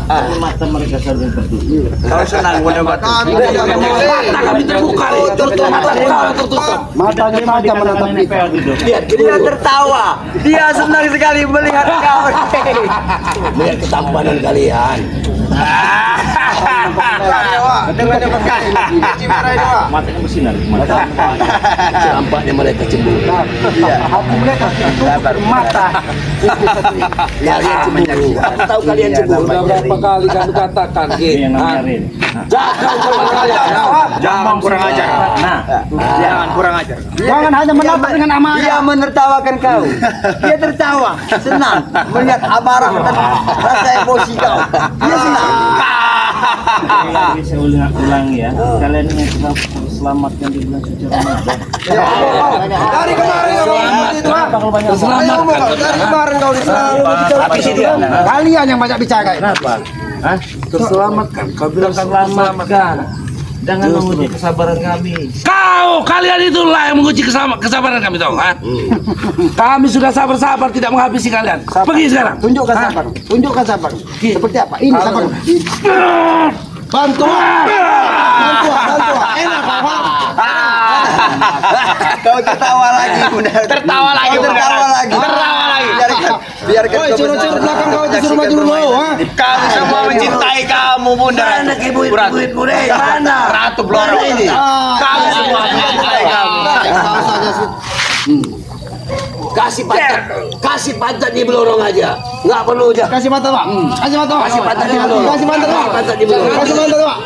Mata mereka saling tertutup. Kau senang mendapat mata kami terbuka, tertutup. Matanya saja menatap kita. Dia tertawa. Dia senang sekali melihat kau. Melihat ketampanan kalian. Matanya bersinar. Nampaknya mereka cemburu. Hati mereka itu mata. Kalian cemburu. Tahu kalian cemburu. Berapa kali kami katakan Jangan kurang ajar. Nah, Jangan kurang ajar. Jangan hanya menatap dengan amarah. Dia menertawakan kau. Dia tertawa, senang melihat amarah dan rasa emosi kau. Dia senang. saya ulangi ya. Kalian yang sudah selamatkan di bulan suci Ramadan. dari kemarin dari kemarin kau Tapi sih dia. Kalian yang banyak bicara. Kenapa? Hah? Terselamatkan. Kau bilang selamatkan. Jangan menguji kesabaran kami. Kalian itulah yang menguji kesabaran kami tahu, ha? Kami sudah sabar-sabar tidak menghabisi kalian. Pergi sekarang. Tunjukkan sabar. Tunjukkan sabar. Seperti apa? Ini sabar. bantu enak Kau tertawa lagi, tertawa lagi. Biarkan kau suruh belakang kau disuruh maju dulu Kami semua mencintai kamu, Bunda. Mana ibu-ibu deh? Mana? Ratu Blora ini. Kami semua mencintai kamu. Kasih pantat di belorong aja. Enggak perlu aja. Kasih mata, Pak. Kasih mata, Pak. Kasih pantat di belorong. Kasih mata, Pak. Pantat di belorong. Kasih mata, Pak.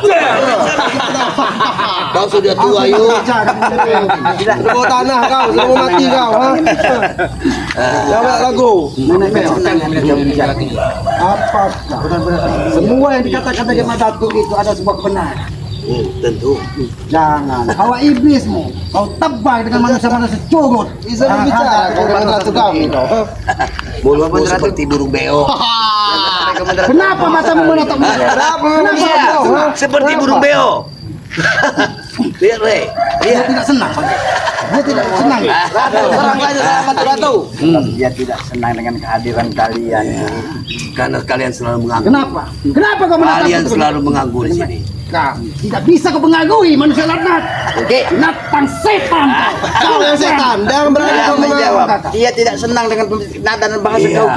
Kau sudah tua yuk. Serbu tanah kau serbu mati kau jangan lagu Apa? Semua yang dikatakan dari mataku itu ada sebuah kebenaran. Tentu. Jangan. Hawa iblismu. Kau tebal dengan manusia-manusia curut. bisa berbicara kau dengan ratu kami Mulutmu seperti burung beo. Kenapa matamu menatap mereka? Kenapa? Seperti burung beo. Lihat, Re. Dia tidak senang. Dia tidak senang. Dia tidak senang dengan kehadiran kalian. Karena kalian selalu menganggur. Kenapa? Kenapa kau menatap Kalian itu? selalu menganggur di sini. Tidak bisa kau mengagui manusia laknat. Oke. Binatang setan. kau yang setan jangan berani Dia kau menjawab. menjawab Dia tidak senang dengan nada dan bahasa Iya. kau.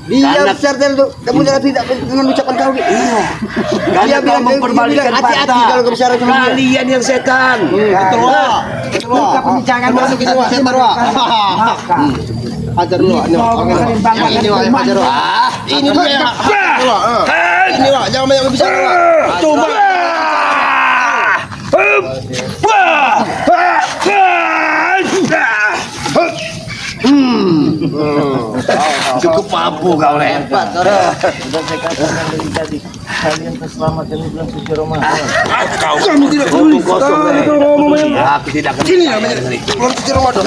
Dia Karena- besar dan kamu tidak dengan ucapan kau. Karena kau memperbalikan hati-hati patah. kalau kau bicara sama dia. Kalian yang setan. Buka pembicaraan masuk ke sini setan ajar dulu ini Wak ajar dulu ini dia ini Wak jangan banyak bicara Wak coba Cukup mampu kau, Re. Sudah saya katakan dari tadi, kalian terselamatkan di bulan suci Ramadan. kami tidak peduli Kosong, Re. Aku tidak akan ini percaya namanya dengan itu. belum suci Ramadan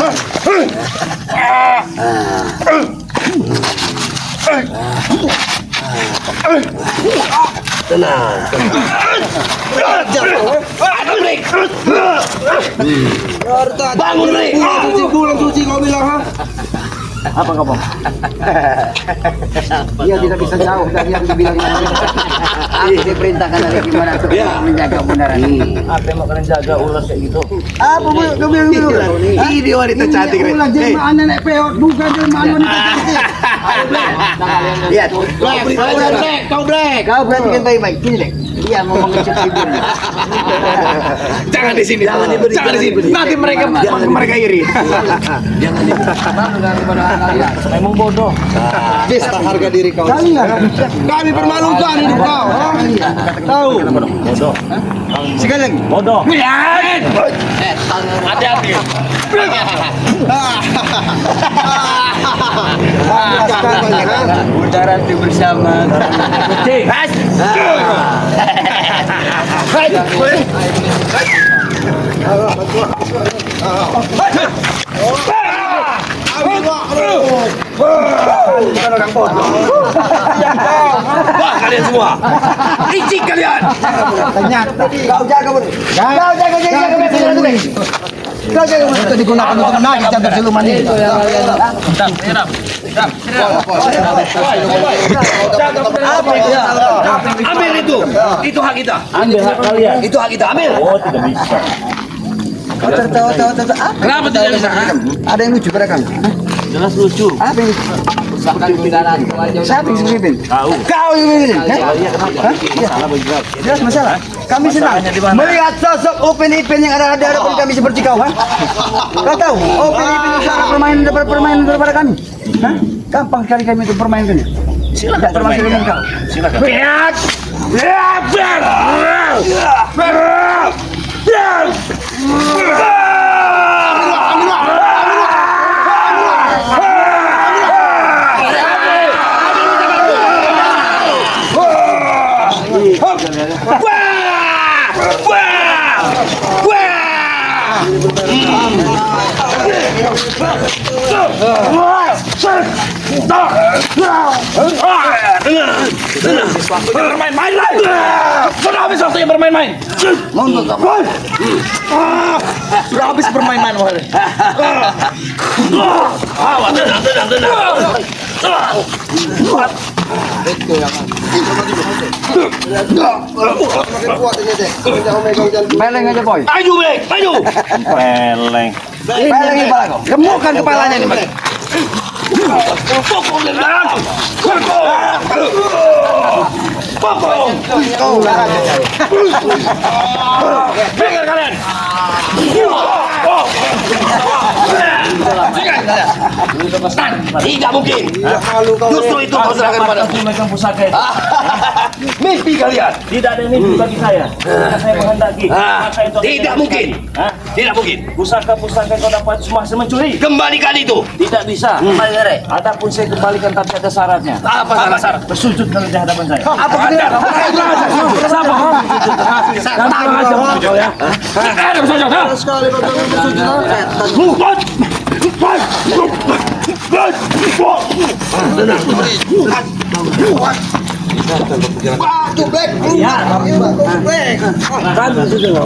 Tenang. Bangun, Re. bulan suci kau bilang Apa kamu? Dia tidak bisa jauh dari yang dibilang. Aku diperintahkan dari gimana untuk menjaga kebenaran. Apa yang mau kalian jaga ular kayak gitu? Apa kau bilang dulu? Ini wanita cantik, Re. Ulah jelmaan nenek peot, bukan jelmaan wanita cantik. Lihat. Kau perhatikan baik-baik. Gini deh. Dia mau mengecut bibirnya. Jangan di sini. Jangan diberi. Jangan di sini. Nanti mereka iri. Jangan diberi. Memang bodoh. pesta harga diri kau Kalian. kami permalukan hidup kau tahu Bodoh. sekali lagi Bodoh. Hati-hati. Udara itu bersama. Wah, kalian semua. Licik kalian. Ternyata. Kau jaga betul. Kau jaga. Kau jaga betul. Itu digunakan untuk menarik jantung siluman ini. Apa itu? Itu hak kita. Ambil hak kalian. Itu hak kita. Ambil. Oh, tidak bisa. Kau tertawa. Kenapa tidak bisa? Ada yang lucu pada kamu? Jelas lucu. Apa yang lucu? Siapa yang memimpin? Tahu. Kau yang memimpin? Iya, kenapa? Salah bergerak. Jelas masalah. Kami senang Masalahnya di mana? melihat sosok Upin Ipin yang ada di hadapan kami seperti kau, ha? Kau tahu, Upin Ipin itu sangat permainan daripada kami. Hah? Gampang sekali kami untuk permainan. Silakan termasuk bermain. dengan kau. Silakan. Bermain-main lagi. Sudah habis waktunya bermain-main. Sudah habis permainan wahai. Tenang. Peleng aja boy. Maju, Bek, maju. Peleng. Peleng kepala kau. Gemukkan kepalanya nih, Bang. Pokok tenang. Pokok. Kau aja. Dengar kalian. Tidak mungkin. Justru itu kau serahkan padaku. Megang pusaka itu. Mimpi kalian. Tidak ada mimpi bagi saya. Ketika saya menghendaki. Maka itu Tidak mungkin. Hah? Tidak mungkin. Pusaka-pusaka kau dapat semua mencuri. Kembalikan itu. Tidak bisa. Adapun saya kembalikan tapi ada syaratnya. Apa syarat? Bersujud kalau di hadapan saya. Apa kalian? Sama. Dan pulang aja kau ya. Ada bersujud. Sekali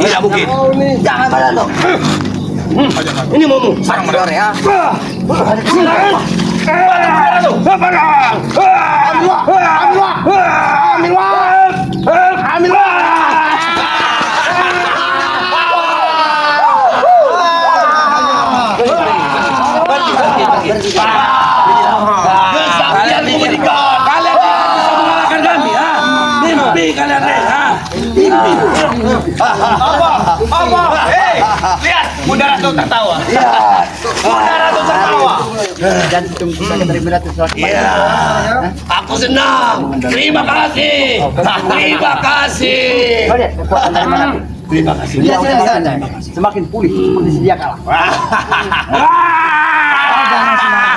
Tidak mungkin. Jangan pada tuh. Ini mau sarang mereka. Ya. Kalian bisa mengalahkan kami, ha? Mimpi kalian, ha? Mimpi. Apa? Hei, lihat, Bunda Ratu tertawa. Bunda Ratu tertawa. Jantung pusaka dari berat itu. Iya, aku senang. Terima kasih. Terima kasih. Kau lihat kekuatan dari mana? Terima kasih. Semakin pulih seperti sedia kala.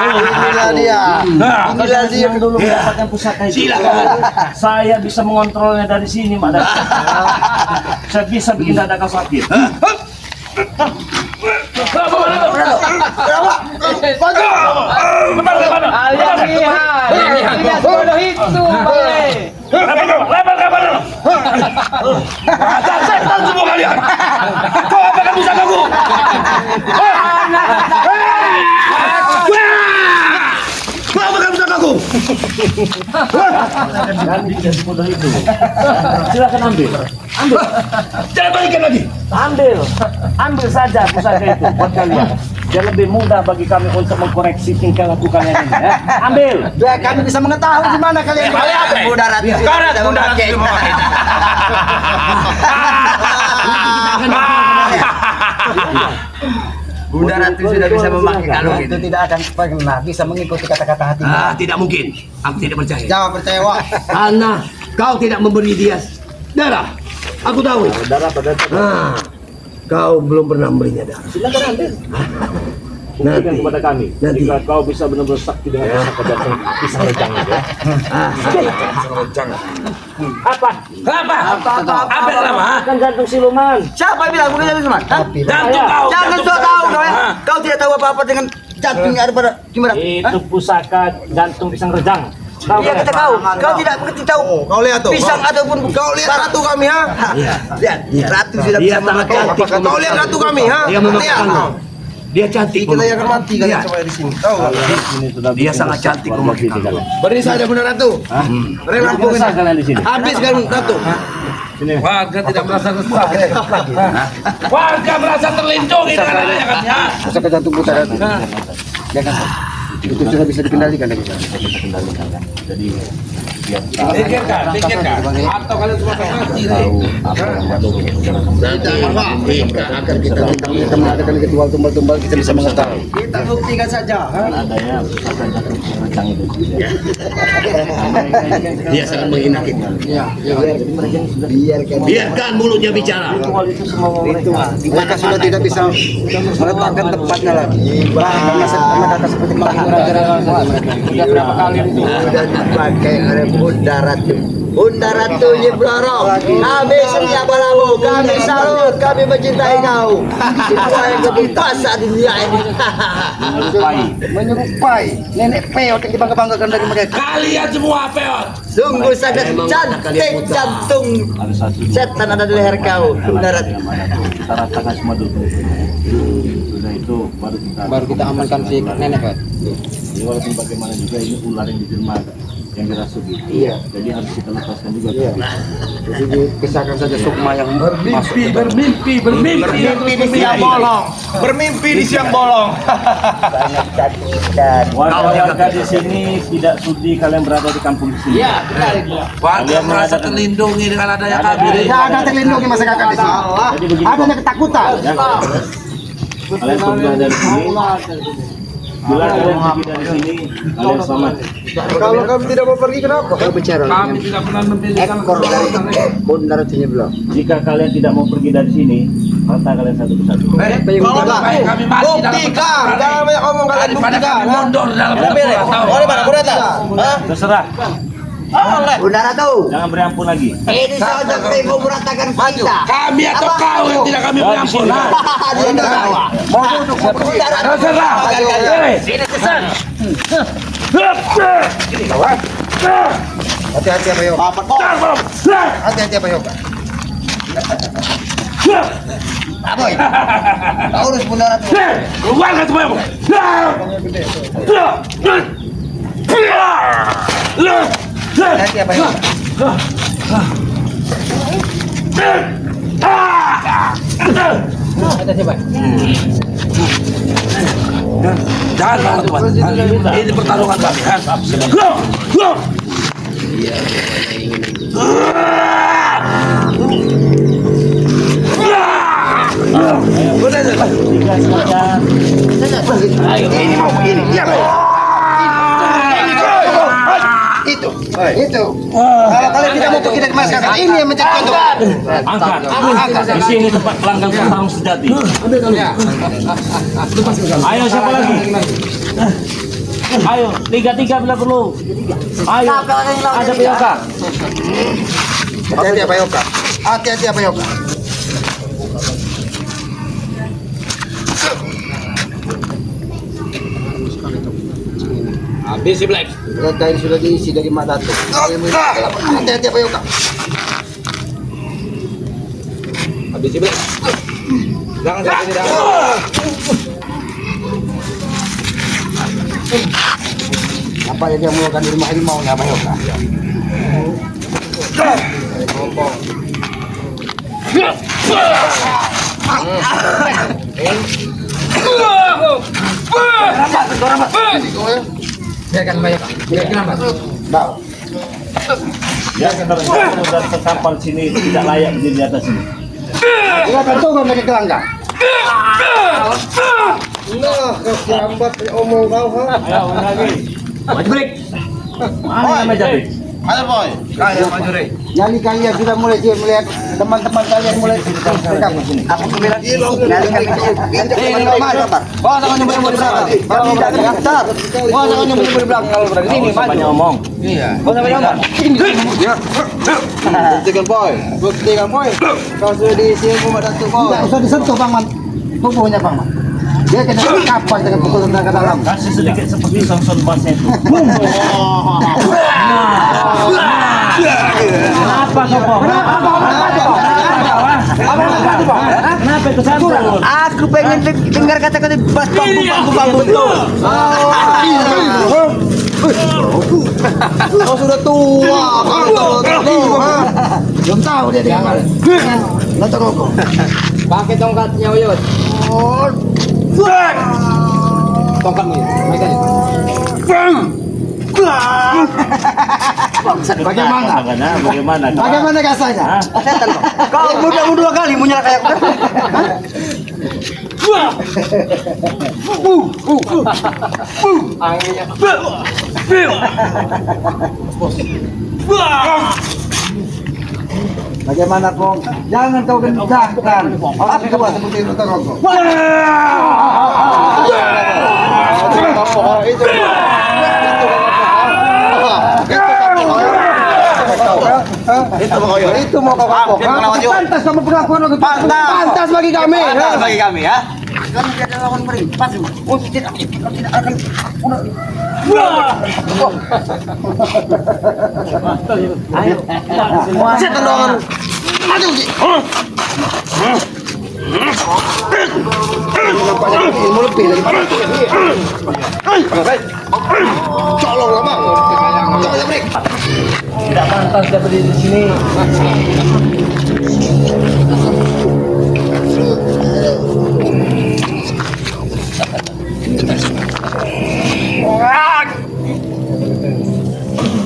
Inilah dia. Inilah dia dulu mendapatkan pusaka itu. Silakan. Saya bisa mengontrolnya dari sini, Mak. Saya bisa bikin dada kau sakit. Setan semua kalian. Kau apakan pusakaku? Kau apakan pusakaku? Tidak semudah itu. Silakan ambil. Jangan balikan lagi. Ambil saja pusaka itu buat kalian. Biar lebih mudah bagi kami untuk mengkoreksi tingkah laku kalian ini. Ya. Ambil. Biar kami bisa mengetahui di mana kalian. Bunda Ratu. Sekarang Bunda Ratu memakai. Bunda Ratu sudah bisa memakai kalung itu tidak akan pernah bisa mengikuti kata-kata hati. Tidak mungkin. Aku tidak percaya. Jangan percaya, Wak. Karena kau tidak memberi dia darah. Aku tahu. Darah pada Kau belum pernah memberinya darah. silakan ambil. Buktikan Nanti. kepada kami. Nanti. Jika kau bisa benar-benar sakti dengan pusaka jantung pisang rejang itu. Ya. Apa? Apa nama? Kan jantung siluman. Siapa bilang bukan jantung cuma? Jantung kau. Jangan jantung kau tahu kau ya. Ah. Kau tidak tahu apa-apa dengan jantung yang ada pada gimana? Itu pusaka jantung pisang rejang. Tahu Iya kan? kita tahu. Kau tidak mengerti tahu. Kau lihat tuh. Pisang ataupun Kau lihat ratu kami, ha? Lihat, ratu sudah Dia bisa sangat memakai. cantik. Kau lihat ratu kami, ha? Dia memakai Lihat. kalung. Dia cantik. Kita yang akan mati kalian Iya. semua di sini. Tahu nggak? Ini sudah Dia bikin sangat cantik rumah kita. kalian. Beri saja Bunda Ratu. Beri lampu Tidak resah ini. kalian di sini. Habis kan Ratu. Sini. Warga tidak merasa resah. Warga merasa terlindungi dengan adanya kami. Ha? Masa ke jantung putar itu. Jangan. Itu sudah bisa dikendalikan lagi. Jadi biar Pikirkan. Atau kalian semua akan mati. tahu apa yang baru Kita mengadakan ritual tumbal-tumbal kita bisa mengetahui. Kita buktikan saja. adanya pusaka jatuh rencang itu. Dia sangat menghina kita. Biarkan. Biarkan mulutnya bicara. Ritual itu semua mereka. Mereka sudah tidak bisa meletakkan tempatnya lagi. Karena kata seperti Sudah berapa kali itu? Sudah dipakai oleh Bunda Ratu. Bunda Ratu Nyibloro, kami setia padamu, kami salut, kami mencintai kau. Itu yang kebebasan dunia ini. menyerupai nenek peot yang dibangga-banggakan dari mereka. Kalian semua peot. Sungguh sangat cantik jantung Ada satu setan ada di leher kau, Bunda Ratu. kita ratakan semua dulu. Sudah itu baru kita amankan si nenek peot. Jadi walaupun bagaimana juga ini ular yang diterima yang dirasuki. Iya. Jadi harus kita lepaskan juga. Iya. Jadi dikisahkan saja sukma yang masuk ke dalam. Bermimpi di siang bolong. Bermimpi di siang bolong. Warga-warga di sini tidak sudi kalian berada di kampung di sini. Iya, Warga merasa terlindungi dengan adanya kami. Tidak ada terlindungi masyarakat di sini. Jadi begini. Adanya ketakutan. Kalian pergi dari sini. Bila kalian pergi dari sini, kalian selamat. Kalau kami tidak mau pergi kenapa? Kau bicara. Kami tidak pernah memiliki Ekor dari Bunda Ratu Nyibloro. Jika kalian tidak mau pergi dari sini, rata kalian satu persatu. Kalau baik kami mati dalam Buktikan. Jangan banyak ngomong kalian daripada buktikan. kami mundur dalam pertempuran. Tahu? Oh, di mana Bunda Ratu? Hah? Terserah, Bunda Ratu, jangan beri ampun lagi. ini saja kau meratakan kita. Kami atau kau yang tidak kami beri ampun. Ha? Bunda Ratu. Terserah. Ini kesan. Hati-hati apa yuk? Hati-hati apa yuk? Aboy. Kau urus Bunda Ratu. Keluarkan semuanya. Hati-hati apa yuk? Jangan teman-teman. Ini pertarungan kami. Ha? Tiga saja. Ini mau begini. Iya. Itu. Kalau kalian tidak mau pergi dari masyarakat, ini yang menjadi contoh. Angkat. Di sini tempat pelanggan petarung sejati. Ayo siapa lagi? Ayo, tiga bila perlu. Ayo, ada POK. Hati-hati apa yuk? Hati-hati apa yuk? Habis si Black. Data ini sudah diisi dari Mak Datuk. Hati-hati apa yuk? Habis si Black. Jangan sakit tidak. Apa yang dia melakukan di rumah harimau nya Mak Yoka? Biarkan Mbak Yoka. Biarkan Mbak. Ya, kendaraan dari sekampal sini tidak layak berdiri di atas sini. Silakan turun dari gelanggang. Nah, kau lambat omong kau ha. Ayo, lagi. Maju break. Mana yang meja break? Ayo boy. Kaya maju re. Nyali kalian sudah mulai melihat teman-teman kalian mulai bergabung sini. Aku bilang nyali kalian ini mama sabar. Bawa tangan yang boleh belakang. Kalau tidak daftar. Bawa tangan yang boleh belakang kalau berani. Ini maju. Banyak ngomong. Iya. Bawa tangan ngomong. Ini. Buktikan boy. Buktikan boy. Kau sudah diisi rumah Datuk boy. Tidak usah disentuh Bang Man. Tubuhnya Bang Man. Dia kena kapal dengan pukul tentang ke dalam. Kasih sedikit seperti Samson bassnya itu. Kenapa kau? Kenapa? sampai ke sana. Aku pengen dengar kata-kata bas bambu itu. Kau sudah tua, kau belum tahu dia dengan Nonton rokok. Pakai tongkatnya Uyut. Tongkatmu ya, megang. Bagaimana? Bagaimana rasanya? Setan kau. Kau udah dua kali mau nyerah kayak aku. Anginnya. Bagaimana Kong? Jangan kau kencangkan. Aku coba seperti nonton rokok. Itu mau kau kapok. Pantas kamu perlakuan lagi. Pantas bagi kami. Pantas bagi kami ya. Kami tidak lawan berempat. Oh tidak akan. Ayo. Setan doangan. Aduh. Nampaknya ilmu lebih lagi. Colong lama. Jangan break. Tidak pantas dia berdiri di sini.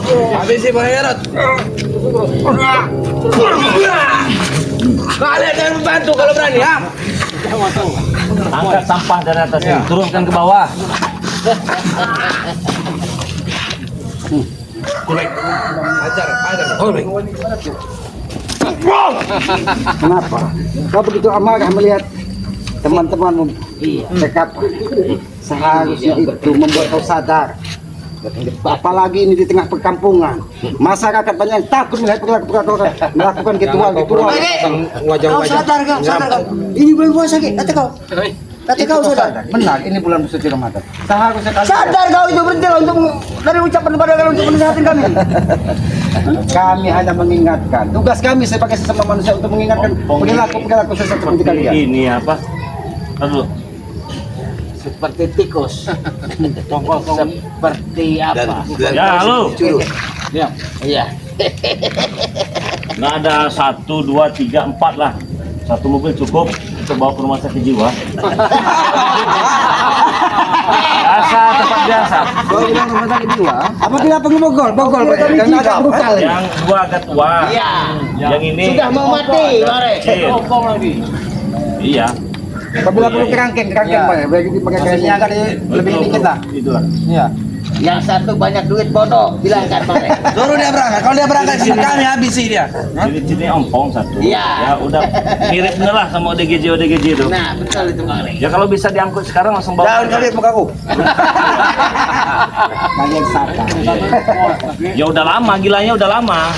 Habisi pangeran. Kalian jangan membantu kalau berani ya. Angkat sampah dari atas ini, turunkan ke bawah. Ajar. Kenapa? Kau begitu amarah melihat teman-temanmu cekap. Seharusnya itu membuat kau sadar. Apalagi ini di tengah perkampungan, masyarakat banyak yang takut melihat melakukan ritual. Kau sadar kau? Ini bulan puasa kata kau. Kata kau sadar. Benar, ini bulan suci Ramadan. Seharusnya kalian Sadar kau itu berhenti untuk dari ucapan kepada kalian untuk menasihatkan kami. kami hanya mengingatkan. Tugas kami sebagai sesama manusia untuk mengingatkan perilaku sesat seperti kalian. Ini apa? Aduh. Seperti tikus. Seperti apa? Ya, halo. Ya. Iya. Nggak ada 1, 2, 3, 4 lah. Satu mobil cukup untuk bawa ke rumah sakit jiwa. Biasa, tempat biasa. Kau bilang rumah sakit jiwa? Apa tidak perlu bogol? Bogol kan agak brutal. Yang dua agak tua. Iya. Yang ini Sudah mau mati, Bare. kecil. Iya. Apabila perlu kerangkeng Pak. Bagi pakai kayaknya agak lebih dikit lah. Itulah. Iya. Yang satu banyak duit bodoh, bilangkan Bare. Suruh dia berangkat. Kalau dia berangkat sini kami habisi dia. Ciri-cirinya ompong satu. Iya. Ya udah mirip bener lah sama ODGJ itu. Nah, betul itu Bare. Ya kalau bisa diangkut sekarang langsung bawa. Jangan kali mukaku. Kalian sadar. Ya udah lama, gilanya udah lama.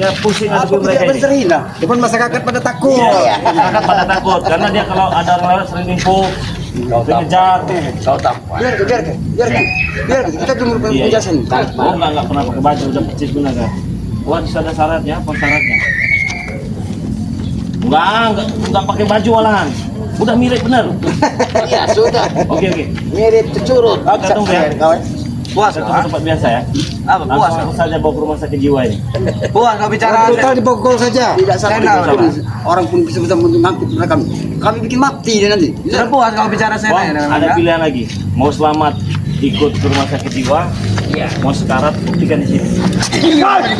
Ya pusing Apa ada mereka tidak ini. berserina? Depan masyarakat pada takut. Iya, masyarakat pada takut karena dia kalau ada orang lewat sering nipu, ngejar. Kau tampan. Biar kita tunggu Iya, penjelasan. Oh enggak pernah pakai baju udah percis benar kan? Wah, ada syaratnya, apa syaratnya? Enggak pakai baju malahan. Udah mirip bener. Iya, sudah. Oke. Mirip cucurut. Kita tunggu ya. Puas Kita kau? ke tempat biasa ya. Apa puas Langsung kau? aku saja bawa ke rumah sakit jiwa ini. Puas kau bicara. Total di Bogor saja. Tidak salah. Orang pun bisa mengangkut mereka. Kami bikin mati dia nanti. Sudah puas kau bicara Bang, ada pilihan lagi. Mau selamat ikut ke rumah sakit jiwa, Iya. mau sekarat buktikan di sini. Enggak.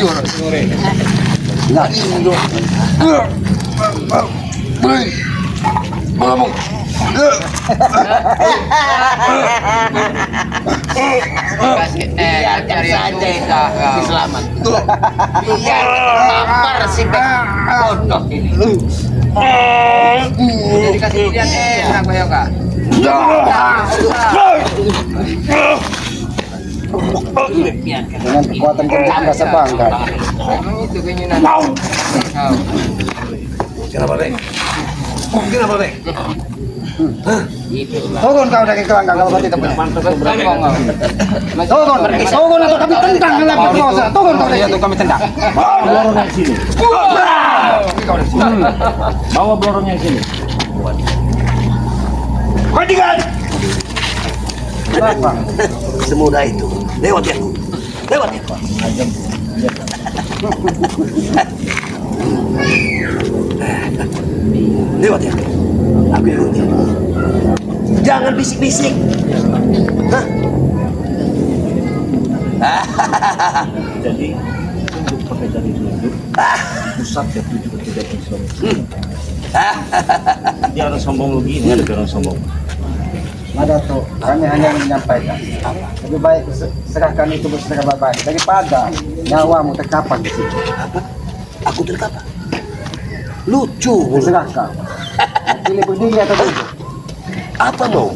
Biarkan saja kau selamat. Biar lapar si bodoh ini. Udah dikasih pilihan enak Pak Yoga. Dengan kekuatan kita merasa bangga. Emang itu keinginan. Kenapa, Rek? Kenapa, Rek? Turun kau dari kerangka kalau tidak punya. Pantas kau berani. Turun atau kami tendang dengan berkuasa. Turun kau dari itu kami tendang. Bawa blorongnya sini. Bawa blorongnya sini. perempuan. Kau tinggal. Kenapa? Semudah itu. Lewat ya. Lewat ya. Lewat ya. Aku ikut. Jangan bisik-bisik. Hah? Jadi untuk pakai jari telunjuk, pusat ya 7 Dia orang sombong lagi, ini ada orang sombong. Datuk, kami hanya menyampaikan. Lebih baik serahkan itu bersedekah baik daripada nyawamu terkapar di situ. Apa? Aku terkapar. Lucu. Serahkan. Pilih berdiri atau duduk. Apa mau?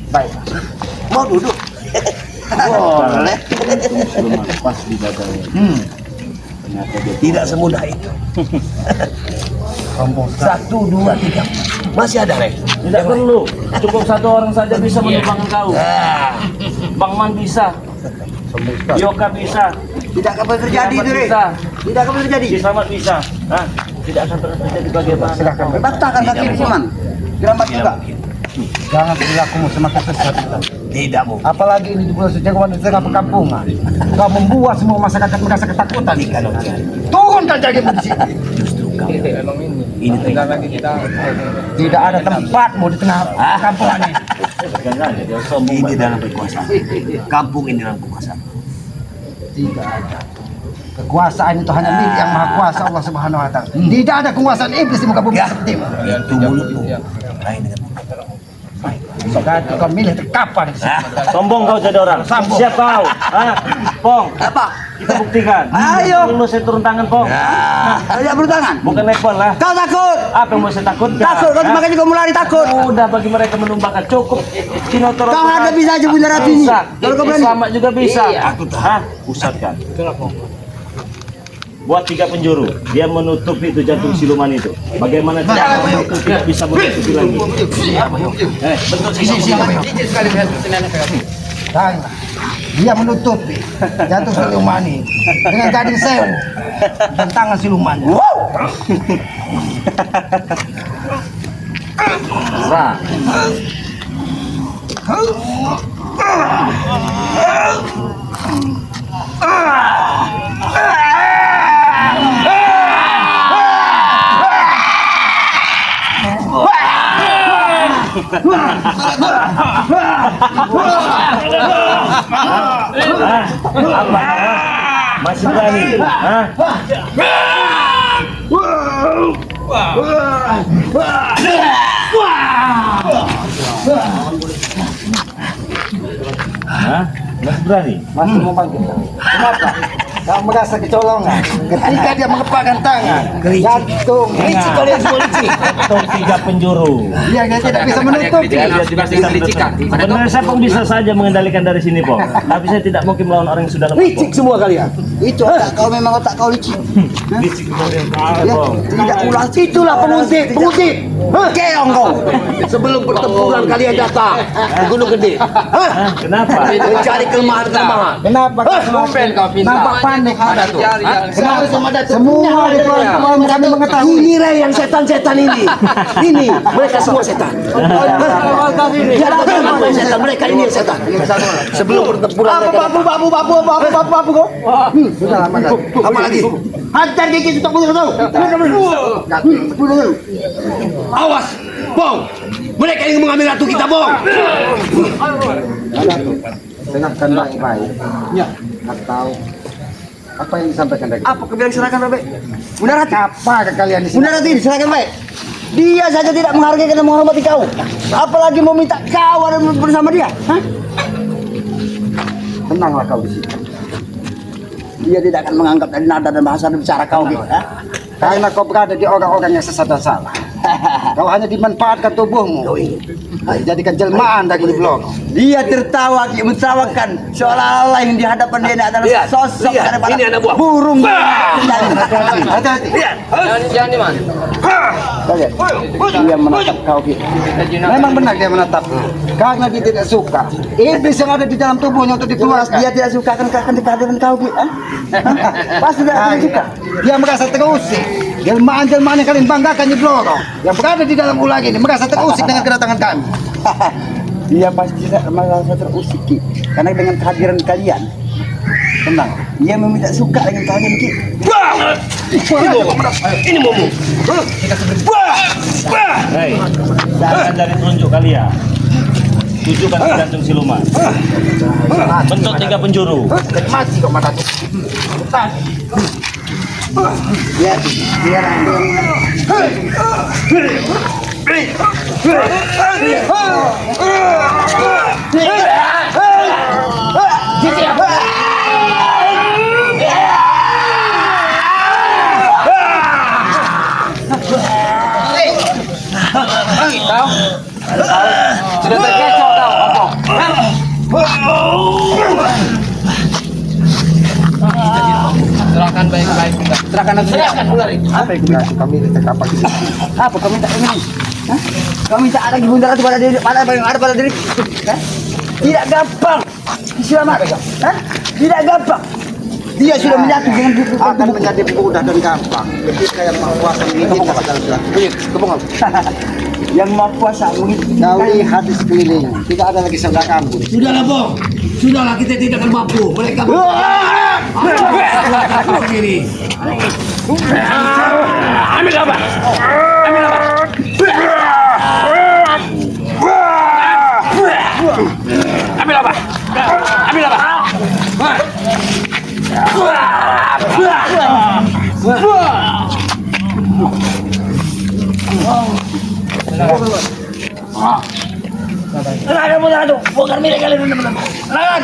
Baik. Mau duduk? Boleh. Pas di dadanya. Ternyata dia Tidak semudah itu. Rombong 1, 2, 3. Masih ada, Rek? tidak perlu. Cukup satu orang saja bisa menumbangkan kau. Ah, Bang Man bisa, Yoka bisa, tidak akan terjadi itu, Rek. bisa, Tidak akan terjadi. Si Slamet bisa. Hah? Tidak akan terjadi bagaimana. Silakan. Bantahkan kaki Usman. Keramat juga. Jangan perilakumu semakin sesat. Tidak mau. Apalagi ini di Pulau Sejagoan di tengah perkampungan. Kau membuat semua masyarakat merasa ketakutan. Turunkan jadi di sini. Justru kau. Ini Tidak ada tempatmu di tengah perkampungan ini. Jangan aja, dia sombong. ini dalam kekuasaan. Kampung ini dalam kekuasaan. Tidak ada. Kekuasaan itu hanya milik yang maha kuasa Allah Subhanahu wa taala. Tidak ada kekuasaan iblis di muka bumi Ya, seperti ini. itu mulutmu. Lain dengan mulut. Sekarang kau milih terkapar di sini. Sombong kau jadi orang. Siap kau. Hah? Pong, Apa? kita buktikan. Ayo. Ini mau saya turun tangan, Pong. Tidak bertangan. Bukan nelpon lah. Kau takut? Apa yang mau saya takutkan? Takut. Kau Hah? makanya kau mulai takut. Udah bagi mereka menumbangkan cukup. Sinotoro. Kau hadapi saja Bunda Ratu ini. Bisa. Kalau kau berani. Selamat juga bisa. Aku Hah? Pusatkan. Buat 3 penjuru, dia menutupi itu jantung siluman itu. Bagaimana cara itu tidak bisa menutupi lagi? Bentuk Dan dia menutupi jantung siluman ini dengan gading sewu dan tangan siluman. Sah. Apa? Masih berani? Hah? Hah? Masih berani? Masih mau panggil. Kenapa? Kau merasa kecolongan ketika dia mengepakkan tangan jantung licik kalian semua licik. Atau 3 penjuru. Dia tidak bisa menutupi. Dia tidak bisa sebenarnya saya pun bisa saja mengendalikan dari sini, Pong. Tapi saya tidak mungkin melawan orang yang sudah lemah. Licik semua kalian. Itu otak kau memang otak kau licik. Licik kemudian kalah, Ya, Pong. tidak ulah. Itulah pengusik. Keong kau. Sebelum pertempuran kalian datang ke Gunung Gede. Hah? Kenapa? Mencari kelemahan-kelemahan. Kenapa nampak panik? Kenapa semua di keluarga kami mengetahui? Ini Ray yang setan-setan ini. Ini mereka semua setan. Dia bukan setan, mereka ini yang setan. Sebelum pertempuran mereka. Babu kau? Sudah lama dah. Apa lagi? Hantar gigi untuk bunuh kau. Awas, Bong. Mereka ingin mengambil ratu kita, Bong. Dengarkan baik-baik. Ya. Atau apa yang disampaikan tadi? Apa kau bilang serahkan baik? Bunda Ratu. Apa ke kalian di sini? Bunda Ratu ini serahkan baik. Dia saja tidak menghargai dan menghormati kau. Apalagi mau minta kau ada bersama dia. Hah? Tenanglah kau di sini. Dia tidak akan menganggap dari nada dan bahasa dan bicara kau gitu. Hah? Karena kau berada di orang-orang yang sesat dan salah. Kau hanya dimanfaatkan tubuhmu. Kau ingin. Jadikan jelmaan daging di belakang. Dia tertawa, mentertawakan seolah-olah yang di hadapan dia ini adalah sosok daripada ini anak buah. burung. Hati-hati. Jangan di mana? Kau lihat. Dia menatap kau gitu. Memang benar dia menatap. Karena dia tidak suka. Iblis yang ada di dalam tubuhnya untuk dikeluarkan. Dia tidak suka akan kehadiran kau gitu. Pasti tidak akan suka. Dia merasa terusik. Jelmaan-jelmaan yang kalian banggakan Nyi Bloro yang berada di dalam ulang ini merasa terusik dengan kedatangan kami. Dia pasti merasa terusik, Ki. Karena dengan kehadiran kalian. Tenang, dia memang tidak suka dengan kalian, Ki. Ini momo. Hei, jangan dari tunjuk kalian. Tujukan ke jantung siluman. Bentuk 3 penjuru. Mati kok mata tuh. Ya, biar Sudah terkecoh kau, apa? Serahkan baik-baik kita. Serahkan ular itu. apa yang kami minta kapan? Apa kau minta ini? Hah? Kau minta ada di bunda itu pada diri, pada yang ada pada diri. Hah? Tidak gampang diselamatkan. Hah? Tidak gampang. Dia sudah menyatu dengan akan menjadi mudah dan gampang. Ketika yang Maha Kuasa mengizinkan segala sesuatu. Yang Maha Kuasa mengizinkan. Kau lihat di sekeliling, tidak ada lagi saudara kamu. Sudahlah, Bong. Sudahlah, kita tidak akan mampu. Mereka begini. Ambil apa? Ambil apa? Ambil apa? Ambil apa? Lagan mo na ito. Huwag kami kalian naman. Lagan!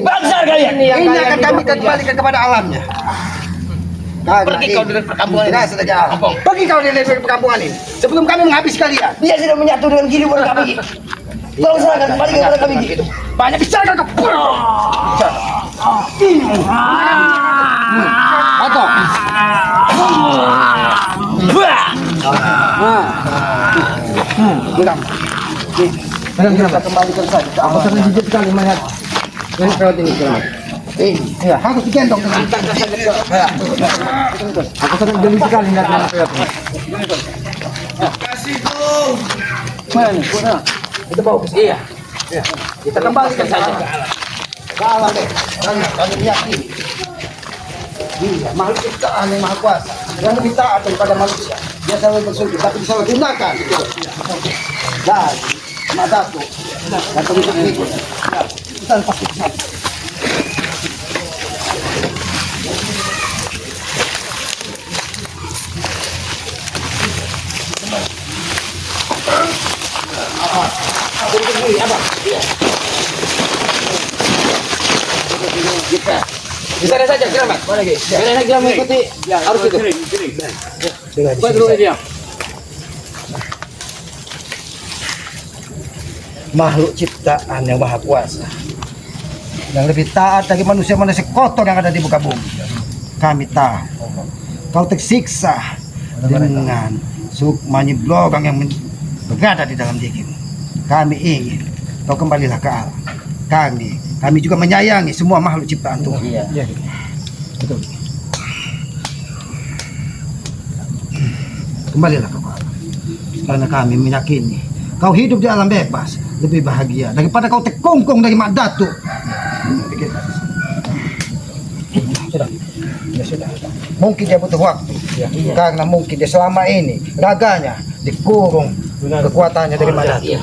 Bangsar kalian! Ini akan kami kembalikan kepada alamnya. Pergi kau dari perkampungan ini. Tidak saja. Pergi kau dari perkampungan ini. Sebelum kami menghabis kalian. Dia sudah menyatu dengan kehidupan kami. Tolong serahkan kembali kepada kami. Banyak bicara kau. Atau. Geram. Kita kembalikan saja. Aku sangat jijik sekali melihat perawat ini. Iya, harus digendong dengan aku sangat geli sekali melihat perawat ini. Kasih dong. Mana nih? Mana? Kita bawa ke sini. Iya. Kita kembalikan saja ke alam deh. Kami meyakini. Iya, makhluk ciptaan yang Maha Kuasa yang lebih taat daripada manusia. Dia selalu bersyukur, tapi disalahgunakan. Dan mataku dan pengikut berikut. Kita pasti bisa. Bisa saja kira Mas. Boleh lagi. Kira kira mengikuti harus itu. Buat dulu dia. Makhluk ciptaan yang Maha Kuasa yang lebih taat dari manusia-manusia kotor yang ada di muka bumi. Kami tahu kau tersiksa dengan sukma Nyi Blorong yang berada di dalam dirimu. Kami ingin kau kembalilah ke alam. Kami juga menyayangi semua makhluk ciptaan Tuhan. Iya. Betul. Kembalilah ke alam. Karena kami meyakini kau hidup di alam bebas lebih bahagia daripada kau terkungkung dari Mak Datuk. Sudah. Ya sudah. Mungkin dia butuh waktu. Karena mungkin dia selama ini raganya dikurung kekuatannya dari Mak Datuk.